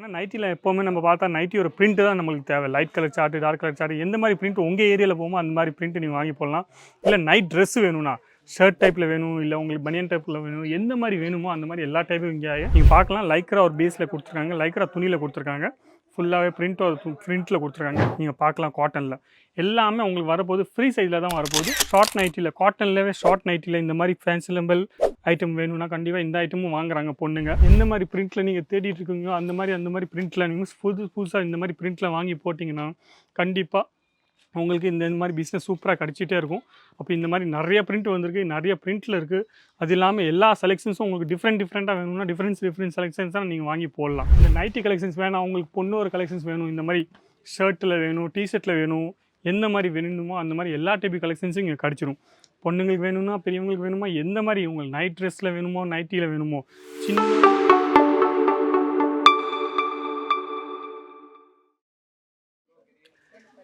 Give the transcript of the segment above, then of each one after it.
ஏன்னா நைட்டியில் எப்போவுமே நம்ம பார்த்தா நைட்டியோட பிரிண்ட் தான் நம்மளுக்கு தேவை. Light colour chart, dark colour chart எந்த மாதிரி பிரிண்ட் உங்கள் ஏரியாவில் போகுமோ அந்த மாதிரி பிரிண்ட் நீங்கள் வாங்கி போடலாம். இல்லை நைட் ட்ரெஸ் வேணும்னா ஷர்ட் டைப்பில் வேணும், இல்லை உங்களுக்கு பனியன் டைப்பில் வேணும், எந்த மாதிரி வேணுமோ அந்த மாதிரி எல்லா டைப்பும் இங்கே நீங்கள் பார்க்கலாம். லைக்ரா ஒரு பேஸில் கொடுத்துருக்காங்க, லைக்ரா துணியில் கொடுத்துருக்காங்க, ஃபுல்லாகவே பிரிண்ட்டில் கொடுத்துருக்காங்க. நீங்கள் பார்க்கலாம் காட்டனில் எல்லாமே உங்களுக்கு வரப்போது ஃப்ரீ சைஸில் தான் வரப்போகுது. ஷார்ட் நைட்டியில் காட்டன்லேயே ஷார்ட் நைட்டியில் இந்த மாதிரி ஃபேன்சிலபிள் ஐட்டம் வேணும்னா கண்டிப்பாக இந்த ஐட்டமும் வாங்குறாங்க பொண்ணுங்க. எந்த மாதிரி பிரிண்ட்டில் நீங்கள் தேடிட்டு இருக்கீங்களோ அந்த மாதிரி பிரிண்ட்டில் நீங்கள் புதுசாக இந்த மாதிரி பிரிண்ட்டில் வாங்கி போட்டிங்கன்னா கண்டிப்பாக உங்களுக்கு இந்த மாதிரி பிஸ்னஸ் சூப்பராக கிடச்சிட்டே இருக்கும். அப்போ இந்த மாதிரி நிறைய பிரிண்ட் வந்திருக்கு, நிறைய பிரிண்ட்டில் இருக்குது. அது இல்லாமல் எல்லா செலெக்ஷன்ஸும் உங்களுக்கு டிஃப்ரெண்ட்டாக வேணும்னா டிஃப்ரெண்ட் செலெக்ஷன்ஸ் தான் நீங்கள் வாங்கி போடலாம். இந்த நைட்டி கலெக்ஷன்ஸ் வேணும், உங்களுக்கு பொண்ணு கலெக்ஷன்ஸ் வேணும், இந்த மாதிரி ஷர்ட்டில் வேணும், டிஷர்ட்டில் வேணும், எந்த மாதிரி வேணுமோ அந்த மாதிரி எல்லா டைப் கலெக்ஷன்ஸும் இங்கே கிடச்சிரும். பொண்ணுங்களுக்கு வேணும்னா பெரியவங்களுக்கு வேணுமா, எந்த மாதிரி உங்களுக்கு நைட் ட்ரெஸ்ஸில் வேணுமோ நைட்டியில் வேணுமோ சின்ன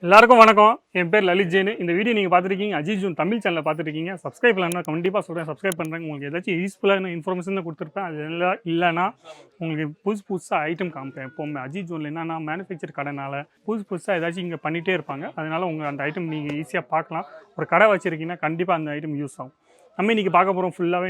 எல்லாருக்கும் வணக்கம். என் பேர் லலித் ஜெயின். இந்த வீடியோ நீங்கள் பார்த்துருக்கீங்க அஜித் ஜூன் தமிழ் சேனலில் பார்த்துருக்கீங்க. சப்ஸ்கிரைப் பண்ணலாம் கண்டிப்பாக சொல்கிறேன், சப்ஸ்கிரைப் பண்ணுறேன். உங்களுக்கு ஏதாச்சும் யூஸ்ஃபுல்லான இன்ஃபர்மேஷன் தான் கொடுத்துருப்பேன். அது எல்லாம் இல்லைனா உங்களுக்கு புதுசாக ஐட்டம் காமிப்பேன். எப்போவுமே அஜித் ஜூனில் என்னன்னா மேனுஃபேக்சர் கடைனால புதுசாக ஏதாச்சும் இங்கே பண்ணிகிட்டே இருப்பாங்க. அதனால் உங்கள் அந்த ஐட்டம் நீங்கள் ஈஸியாக பார்க்கலாம். ஒரு கடை வச்சுருக்கீங்கன்னா கண்டிப்பாக அந்த ஐட்டம் யூஸ் ஆகும். நம்ம இன்றைக்கி பார்க்க போகிறோம் ஃபுல்லாகவே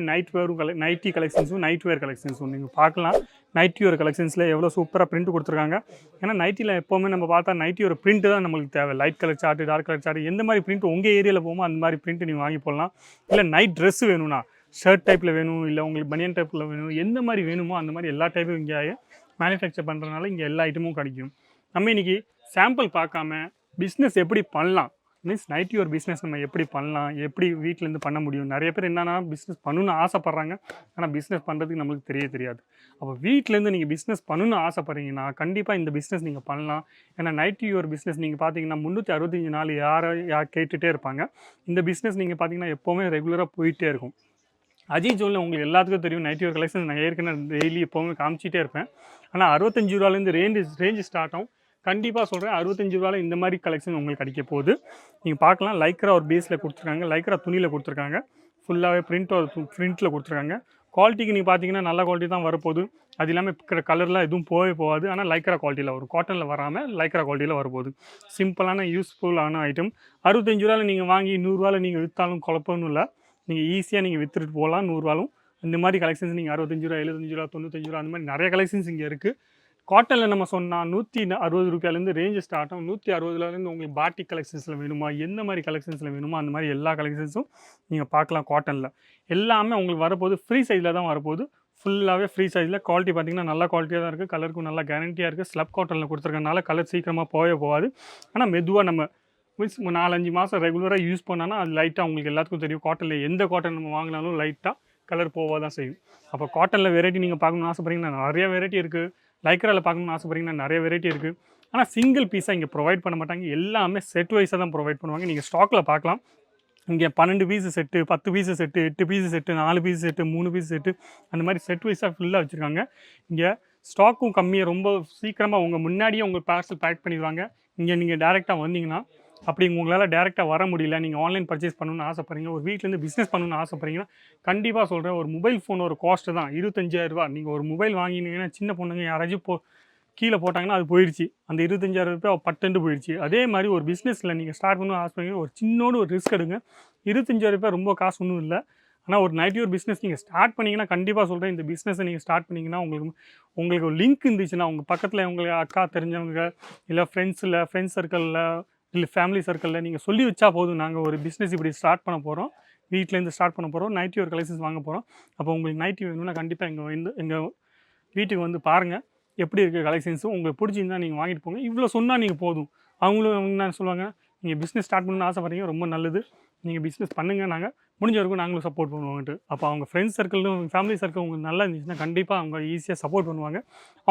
நைட்டி கலெக்ஷன்ஸும் நைட் வேர் கலெக்ஷன்ஸும் நீங்கள் பார்க்கலாம். நைட்டி வேர் கலெக்ஷன்ஸில் எவ்வளோ சூப்பராக பிரிண்ட் கொடுத்துருக்காங்க. ஏன்னா நைட்டியில் எப்போவுமே நம்ம பார்த்தா நைட்டியோட பிரிண்ட் தான் நம்மளுக்கு தேவை. Light colour chart, dark colour chart எந்த மாதிரி பிரிண்ட் உங்கள் ஏரியாவில் போகுமோ அந்த மாதிரி பிரிண்ட் நீங்கள் வாங்கி போடலாம். இல்லை நைட் ட்ரெஸ் வேணும்னா ஷர்ட் டைப்பில் வேணும், இல்லை உங்களுக்கு பனியன் டைப்பில் வேணும், எந்த மாதிரி வேணுமோ அந்த மாதிரி எல்லா டைப்பும் இங்கே மேனுஃபேக்சர் பண்ணுறதுனால இங்கே எல்லா ஐட்டமும் கிடைக்கும். நம்ம இன்றைக்கி சாம்பிள் பார்க்காம பிஸ்னஸ் எப்படி பண்ணலாம், மீன்ஸ் நைட்டி ஒரு பிஸ்னஸ் நம்ம எப்படி பண்ணலாம், எப்படி வீட்டிலேருந்து பண்ண முடியும். நிறைய பேர் என்னென்னா பிஸ்னஸ் பண்ணணுன்னு ஆசைப்பட்றாங்க, ஆனால் பிஸ்னஸ் பண்ணுறதுக்கு நம்மளுக்கு தெரியாது. அப்போ வீட்டிலேருந்து நீங்கள் பிஸ்னஸ் பண்ணணுன்னு ஆசைப்பட்றீங்கன்னா கண்டிப்பாக இந்த பிஸ்னஸ் நீங்கள் பண்ணலாம். ஏன்னா நைட்டி ஒரு பிஸ்னஸ் நீங்கள் பார்த்தீங்கன்னா 365 நாள் யார் கேட்டுகிட்டே இருப்பாங்க. இந்த பிஸ்னஸ் நீங்கள் பார்த்தீங்கன்னா எப்போவுமே ரெகுலராக போயிட்டே இருக்கும். அஜித் ஜூனில் உங்களுக்கு எல்லாத்துக்கும் தெரியும் நைட்டி ஒரு கலெக்ஷன் நான் ஏற்கனவே டெய்லி எப்போவுமே காமிச்சிட்டே இருப்பேன். ஆனால் 65 ரூபாலேருந்து ரேஞ்சு ஸ்டார்ட் ஆகும். கண்டிப்பாக சொல்கிறேன் 65 ரூபாயில் இந்த மாதிரி கலெக்ஷன் உங்களுக்கு கிடைக்க போகுது. நீங்கள் பார்க்கலாம். லைக்ரா ஒரு பேஸில் கொடுத்துருக்காங்க, லைக்ரா துணியில் கொடுத்துருக்காங்க, ஃபுல்லாகவே பிரிண்ட்டில் கொடுத்துருக்காங்க. குவாலிட்டிக்கு நீங்கள் பார்த்தீங்கன்னா நல்ல குவாலிட்டி தான் வரப்போகுது. அது இல்லாமல் இருக்கிற கலர்லாம் எதுவும் போகாது. ஆனால் லைக்ரா குவாலிட்டியில் வரும், காட்டனில் வராமல் லைக்ரா குவாலிட்டியில் வரப்போகுது. சிம்பிளான யூஸ்ஃபுல்லான ஐட்டம். 65 ரூபாயில் நீங்கள் வாங்கி 100 ரூபாயில் நீங்கள் விற்றாலும் குழப்பம்னு இல்லை. நீங்கள் ஈஸியாக நீங்கள் விற்றுட்டு போகலாம் 100 ரூபாலும். இந்த மாதிரி கலெக்ஷன்ஸ் நீங்கள் 65 ரூபா, 75 ரூபா, 95 ரூபா அந்த மாதிரி நிறைய கலெக்ஷன்ஸ் இங்கே இருக்குது. காட்டனில் நம்ம சொன்னால் 160 ரூபாயிலேருந்து ரேஞ்சு ஸ்டார்ட் ஆகும். 160 உங்களுக்கு பாட்டிக் கலெக்ஷன்ஸில் வேணுமா, எந்த மாதிரி கலெக்ஷன்ஸில் வேணுமோ அந்த மாதிரி எல்லா கலெக்ஷன்ஸும் நீங்கள் பார்க்கலாம். காட்டனில் எல்லாமே உங்களுக்கு வரப்போது ஃப்ரீ சைஸில் தான் வரப்போகுது. ஃபுல்லாகவே ஃப்ரீ சைஸில். குவாலிட்டி பார்த்திங்கன்னா நல்ல குவாலிட்டியாக தான் இருக்குது. கலருக்கும் நல்லா கேரண்டியாக இருக்குது. ஸ்லப் காட்டனில் கொடுத்துருக்கனால கலர் சீக்கிரமாக போகாது. ஆனால் மெதுவாக நம்ம மீன்ஸ் 4-5 மாதம் ரெகுலராக யூஸ் பண்ணால் அது லைட்டாக உங்களுக்கு எல்லாத்துக்கும் தெரியும். காட்டனில் எந்த காட்டன் நம்ம வாங்கினாலும் லைட்டாக கலர் போக தான் செய்யும். அப்போ காட்டனில் வெரைட்டி நீங்கள் பார்க்கணும்னு ஆசைப்பட்றீங்கன்னா நிறைய வெரைட்டி இருக்குது. லைக்ராவில் பார்க்கணும்னு ஆசைப்பட்றீங்கன்னா நிறைய வெரைட்டி இருக்குது. ஆனால் சிங்கிள் பீஸாக இங்கே ப்ரொவைட் பண்ண மாட்டாங்க. எல்லாமே செட் வைஸாக தான் ப்ரொவைட் பண்ணுவாங்க. நீங்கள் ஸ்டாக்கில் பார்க்கலாம். இங்கே 12 piece set, 10 piece set, 8 piece set, 4 piece set, 3 piece set அந்த மாதிரி செட் வைஸாக ஃபுல்லாக வச்சுருக்காங்க. இங்கே ஸ்டாக்கும் கம்மியாக ரொம்ப சீக்கிரமாக உங்கள் முன்னாடியே உங்கள் பார்சல் பேக் பண்ணிடுவாங்க. இங்கே நீங்கள் டேரெக்டாக வந்தீங்கன்னா அப்படி உங்களால் டேரெக்டாக வர முடியல, நீங்கள் ஆன்லைன் பர்ச்சேஸ் பண்ணணுன்னு ஆசைப்பட்றீங்க, ஒரு வீட்டிலேருந்து பிஸ்னஸ் பண்ணணுன்னு ஆசைப்பட்றீங்கன்னா கண்டிப்பாக சொல்கிறேன் ஒரு மொபைல் ஃபோன் ஒரு காஸ்ட்டு தான் 25,000 ரூபா. நீங்கள் ஒரு மொபைல் வாங்கினீங்கன்னா சின்ன பொண்ணுங்க யாராச்சும் கீழே போட்டாங்கன்னா அது போயிடுச்சு. அந்த 25,000 ரூபாய் பட்டுண்டு போயிடுச்சு. அதே மாதிரி ஒரு பிஸ்னஸில் நீங்கள் ஸ்டார்ட் பண்ணணும் ஆசைப்பட்றீங்க, ஒரு சின்னோடு ஒரு ரிஸ்க் எடுங்க. 25,000 ரூபாய் ரொம்ப காசு ஒன்றும் இல்லை. ஆனால் ஒரு நைட்டி ஒரு பிஸ்னஸ் நீங்கள் ஸ்டார்ட் பண்ணிங்கன்னா கண்டிப்பாக சொல்கிறேன் இந்த பிஸ்னஸை நீங்கள் ஸ்டார்ட் பண்ணிங்கன்னா உங்களுக்கு ஒரு லிங்க் இருந்துச்சுன்னா உங்கள் பக்கத்தில் உங்களுக்கு அக்கா தெரிஞ்சவங்க இல்லை ஃப்ரெண்ட்ஸ் சர்க்கிளில் இல்லை ஃபேமிலி சர்க்கிளில் நீங்கள் சொல்லி வச்சா போதும், நாங்கள் ஒரு பிஸ்னஸ் இப்படி ஸ்டார்ட் பண்ண போகிறோம், வீட்டிலேருந்து ஸ்டார்ட் பண்ண போகிறோம், நைட்டி ஒரு கலெக்ஷன்ஸ் வாங்க போகிறோம். அப்போ உங்களுக்கு நைட்டி வேணும்னா கண்டிப்பாக எங்கள் வீட்டுக்கு வந்து பாருங்கள் எப்படி இருக்குது கலெக்ஷன்ஸும். உங்களுக்கு பிடிச்சிருந்தா நீங்கள் வாங்கிட்டு போங்க. இவ்வளோ சொன்னால் நீங்கள் போதும். அவங்க என்ன சொல்லுவாங்க, நீங்கள் பிஸ்னஸ் ஸ்டார்ட் பண்ணணும்னு ஆசைப்பட்றீங்க, ரொம்ப நல்லது, நீங்கள் பிஸ்னஸ் பண்ணுங்கள், நாங்கள் முடிஞ்ச வரைக்கும் நாங்களும் சப்போர்ட் பண்ணுவோன்ட்டு. அப்போ அவங்க ஃப்ரெண்ட்ஸ் சர்க்கிளும் ஃபேமிலி சர்க்கிள் உங்களுக்கு நல்லா இருந்துச்சுன்னா கண்டிப்பாக அவங்க ஈஸியாக சப்போர்ட் பண்ணுவாங்க.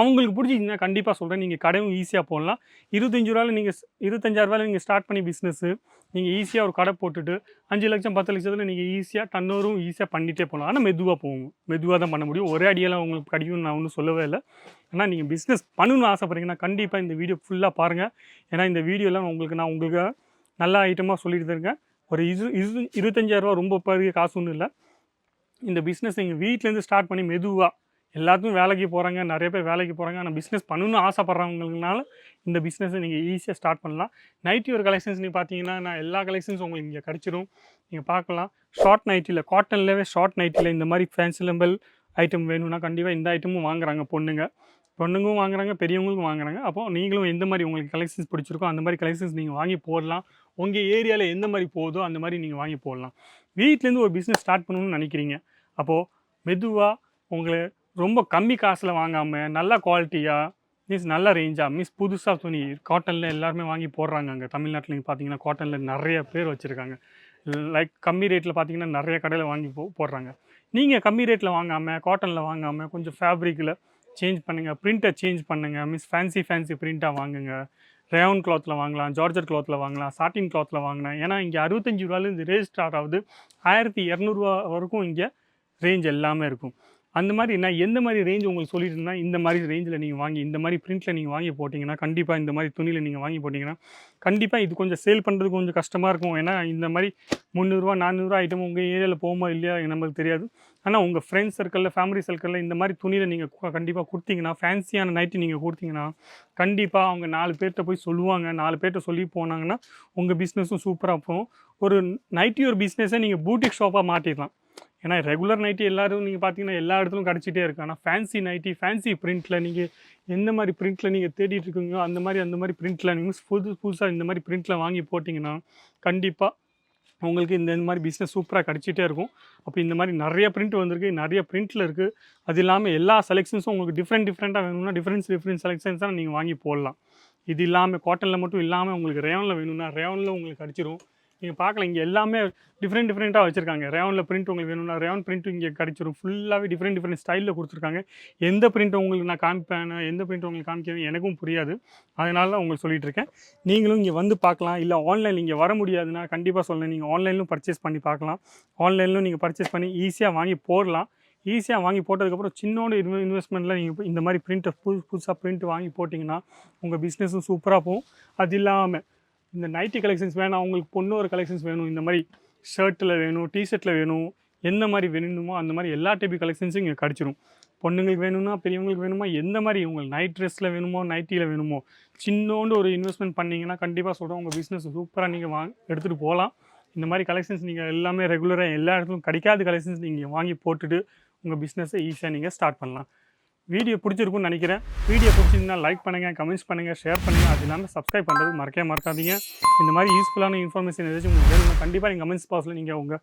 அவங்களுக்கு பிடிச்சிங்கன்னா கண்டிப்பாக சொல்கிறேன் நீங்கள் கடையும் ஈஸியாக போடலாம். 25 ரூபாயில் நீங்கள் 25,000 ரூபாயில் நீங்கள் ஸ்டார்ட் பண்ணி பிஸ்னஸ்ஸு நீங்கள் ஈஸியாக ஒரு கடை போட்டுட்டு 5 லட்சம் 10 லட்சத்தில் நீங்கள் ஈஸியாக டர்னோவரும் ஈஸியாக பண்ணிகிட்டே போகலாம். ஆனால் மெதுவாக போகும், மெதுவாக தான் பண்ண முடியும். ஒரே அடியெல்லாம் உங்களுக்கு கிடைக்கும்னு நான் ஒன்றும் சொல்லவே இல்லை. ஆனால் நீங்கள் பிஸ்னஸ் பண்ணணும்னு ஆசைப்பட்றீங்கன்னா கண்டிப்பாக இந்த வீடியோ ஃபுல்லாக பாருங்கள். ஏன்னா இந்த வீடியோலாம் நான் உங்களுக்கு நல்ல ஐட்டமாக சொல்லிட்டு இருக்கேன். ஒரு 25,000 ரூபா ரொம்ப பெரிய காசு ஒன்றும் இல்லை. இந்த பிஸ்னஸ் நீங்கள் வீட்டிலேருந்து ஸ்டார்ட் பண்ணி மெதுவாக எல்லாத்துக்கும் வேலைக்கு போகிறாங்க, நிறைய பேர் வேலைக்கு போகிறாங்க. ஆனால் பிஸ்னஸ் பண்ணணும்னு ஆசைப்பட்றவங்களுக்குனால இந்த பிஸ்னஸை நீங்கள் ஈஸியாக ஸ்டார்ட் பண்ணலாம். நைட்டி ஒரு கலெக்ஷன்ஸ் நீங்கள் பார்த்தீங்கன்னா, நான் எல்லா கலெக்ஷன்ஸும் உங்களுக்கு இங்கே கிடச்சிரும். நீங்கள் பார்க்கலாம். ஷார்ட் நைட்டியில் காட்டன்லேயே ஷார்ட் நைட்டியில் இந்த மாதிரி ஃபேன்சி லெவல் ஐட்டம் வேணும்னா கண்டிப்பாக இந்த ஐட்டமும் வாங்குறாங்க பொண்ணுங்களும் வாங்குறாங்க, பெரியவங்களுக்கும் வாங்குறாங்க. அப்போது நீங்களும் எந்த மாதிரி உங்களுக்கு கலெக்ஷன்ஸ் பிடிச்சிருக்கோ அந்த மாதிரி கலெக்ஷன்ஸ் நீங்கள் வாங்கி போடலாம். உங்கள் ஏரியாவில் எந்த மாதிரி போகுதோ அந்த மாதிரி நீங்கள் வாங்கி போடலாம். வீட்டிலேருந்து ஒரு பிஸ்னஸ் ஸ்டார்ட் பண்ணணும்னு நினைக்கிறீங்க. அப்போது மெதுவாக உங்களை ரொம்ப கம்மி காசில் வாங்காமல் நல்ல குவாலிட்டியாக நல்ல ரேஞ்சாக புதுசாக துணி காட்டனில் எல்லாருமே வாங்கி போடுறாங்க. அங்கே தமிழ்நாட்டில் நீங்கள் பார்த்தீங்கன்னா காட்டனில் நிறைய பேர் வச்சுருக்காங்க. லைக் கம்மி ரேட்டில் பார்த்தீங்கன்னா நிறைய கடையில் வாங்கி போடுறாங்க. நீங்கள் கம்மி ரேட்டில் வாங்காமல் காட்டனில் வாங்காமல் கொஞ்சம் ஃபேப்ரிக்கில் சேஞ்ச் பண்ணுங்கள், பிரிண்ட்டை சேஞ்ச் பண்ணுங்கள். ஃபேன்சி பிரிண்ட்டாக வாங்குங்க. ரேயான் கிளாத்தில் வாங்கலாம், ஜார்ஜட் கிளாத்தில் வாங்கலாம், சாட்டின் கிளாத்தில் வாங்கினேன். ஏன்னா இங்கே 65 ரூபாலேருந்து ரேஞ்ச் ஸ்டார்ட் ஆகுது. 1200 வரைக்கும் இங்கே ரேஞ்ச் எல்லாமே இருக்கும். அந்த மாதிரி நான் எந்த மாதிரி ரேஞ்ச் உங்களுக்கு சொல்லிட்டு இருந்தால் இந்த மாதிரி ரேஞ்சில் நீங்கள் வாங்கி இந்த மாதிரி பிரிண்ட்டில் நீங்கள் வாங்கி போட்டிங்கன்னா கண்டிப்பாக இந்த மாதிரி துணியில் நீங்கள் வாங்கி போட்டிங்கன்னா கண்டிப்பாக இது கொஞ்சம் சேல் பண்ணுறது கொஞ்சம் கஷ்டமாக இருக்கும். ஏன்னா இந்த மாதிரி 300 400 ஐட்டம் உங்கள் ஏரியாவில் போகுமா இல்லையா நம்மளுக்கு தெரியாது. ஆனால் உங்கள் ஃப்ரெண்ட்ஸ் சர்க்கிளில் ஃபேமிலி சர்க்கிளில் இந்த மாதிரி துணியில் நீங்கள் கண்டிப்பாக கொடுத்தீங்கன்னா ஃபேன்சியான நைட்டி நீங்கள் கொடுத்தீங்கன்னா கண்டிப்பாக அவங்க 4 பேர்கிட்ட போய் சொல்லுவாங்க. 4 பேர்கிட்ட சொல்லி போனாங்கன்னா உங்கள் பிஸ்னஸும் சூப்பராக போகும். ஒரு நைட்டி ஒரு பிஸ்னஸை நீங்கள் பூட்டிக் ஷாப்பாக மாட்டிடலாம். ஏன்னா ரெகுலர் நைட்டி எல்லோரும் நீங்கள் பார்த்தீங்கன்னா எல்லா இடத்துலையும் கிடச்சிட்டே இருக்குது. ஆனால் ஃபேன்சி நைட்டி ஃபேன்சி பிரிண்ட்டில் நீங்கள் எந்த மாதிரி பிரிண்ட்டில் நீங்கள் தேடிட்டு இருக்கீங்களோ அந்த மாதிரி பிரிண்ட்டில் நீங்கள் புதுசாக இந்த மாதிரி பிரிண்ட்டில் வாங்கி போட்டிங்கன்னா கண்டிப்பாக உங்களுக்கு இந்த மாதிரி பிஸ்னஸ் சூப்பராக கிடச்சிட்டே இருக்கும். அப்போ இந்த மாதிரி நிறைய பிரிண்ட் வந்திருக்கு, நிறைய பிரிண்ட்டில் இருக்குது. அது இல்லாமல் எல்லா செலெக்ஷன்ஸும் உங்களுக்கு டிஃப்ரெண்ட்டாக வேணும்னா டிஃப்ரெண்ட் செலெக்ஷன்ஸாக நீங்கள் வாங்கி போடலாம். இது இல்லாமல் காட்டனில் மட்டும் இல்லாமல் உங்களுக்கு ரேயானில் வேணும்னா ரேயானில் உங்களுக்கு கிடச்சிரும். நீங்கள் பார்க்கலாம் இங்கே எல்லாமே டிஃப்ரெண்ட்டாக வச்சுருக்காங்க. ரேயானில் பிரிண்ட் உங்களுக்கு வேணும்னா ரேயான் பிரிண்ட்டும் இங்கே கிடச்சிரும். ஃபுல்லாகவே டிஃப்ரெண்ட் ஸ்டைலில் கொடுத்துருக்காங்க. எந்த பிரிண்ட்டை உங்களுக்கு நான் காமிப்பேன், எந்த பிரிண்ட்டை உங்களுக்கு காமிக்கிறது எனக்கும் புரியாது. அதனால தான் உங்களுக்கு சொல்லிகிட்டு இருக்கேன். நீங்களும் இங்கே வந்து பார்க்கலாம். இல்லை ஆன்லைனில் இங்கே வர முடியாதுன்னா கண்டிப்பாக சொல்லுங்கள், நீங்கள் ஆன்லைன்லும் பர்ச்சேஸ் பண்ணி பார்க்கலாம். ஆன்லைன்லும் நீங்கள் பர்ச்சேஸ் பண்ணி ஈஸியாக வாங்கி போடலாம். ஈஸியாக வாங்கி போட்டதுக்கப்புறம் சின்னோட இன்வெஸ்ட்மெண்ட்டில் நீங்கள் இந்த மாதிரி பிரிண்ட்டை புதுசாக பிரிண்ட் வாங்கி போட்டிங்கன்னா உங்கள் பிஸ்னஸும் சூப்பராக போகும். அது இல்லாமல் இந்த நைட்டி கலெக்ஷன்ஸ் வேணும், அவங்களுக்கு பொண்ணு கலெக்ஷன்ஸ் வேணும், இந்த மாதிரி ஷர்ட்டில் வேணும், டிஷர்ட்டில் வேணும், எந்த மாதிரி வேணுமோ அந்த மாதிரி எல்லா டைப் கலெக்ஷன்ஸும் இங்கே கிடச்சிரும். பொண்ணுங்களுக்கு வேணும்னா பெரியவங்களுக்கு வேணுமா எந்த மாதிரி உங்களுக்கு நைட் ட்ரெஸ்ஸில் வேணுமோ நைட்டியில் வேணுமோ சின்னோண்டு ஒரு இன்வெஸ்ட்மெண்ட் பண்ணிங்கன்னா கண்டிப்பாக சொல்கிறேன் உங்கள் பிஸ்னஸ் சூப்பராக நீங்கள் எடுத்துகிட்டு போகலாம். இந்த மாதிரி கலெக்ஷன்ஸ் நீங்கள் எல்லாமே ரெகுலராக எல்லா இடத்துலையும் கிடைக்காத கலெக்ஷன்ஸ் நீங்கள் வாங்கி போட்டுட்டு உங்கள் பிஸ்னஸை ஈஸியாக நீங்கள் ஸ்டார்ட் பண்ணலாம். வீடியோ பிடிச்சிருக்குன்னு நினைக்கிறேன். வீடியோ பிடிச்சிருந்தால் லைக் பண்ணுங்கள், கமெண்ட்ஸ் பண்ணுங்கள், ஷேர் பண்ணுங்கள். அது இல்லாமல் சப்ஸ்கிரைப் பண்ணுறது மறக்காதீங்க. இந்த மாதிரி யூஸ்ஃபுல்லான இன்ஃபர்மேஷன் ஏதாச்சும் உங்களுக்கு வேணும்னா கண்டிப்பாக நீங்கள் கமெண்ட்ஸ் பாக்ஸில் நீங்கள்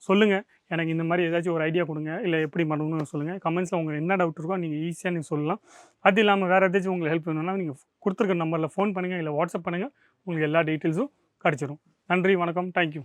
சொல்லுங்கள். எனக்கு இந்த மாதிரி ஏதாச்சும் ஒரு ஐடியா கொடுங்க, இல்லை எப்படி பண்ணணும்னு சொல்லுங்கள். கமெண்ட்ஸில் உங்களுக்கு என்ன டவுட் இருக்கோ நீங்கள் ஈஸியாக நீங்கள் சொல்லலாம். அது இல்லாமல் வேறு ஏதாச்சும் உங்களுக்கு ஹெல்ப் வேணும்னா நீங்கள் கொடுத்துருக்க நம்பரில் ஃபோன் பண்ணுங்கள், இல்லை வாட்ஸ்அப் பண்ணுங்கள். உங்களுக்கு எல்லா டீட்டெயில்ஸும் கிடச்சிரும். நன்றி, வணக்கம், தேங்க்யூ.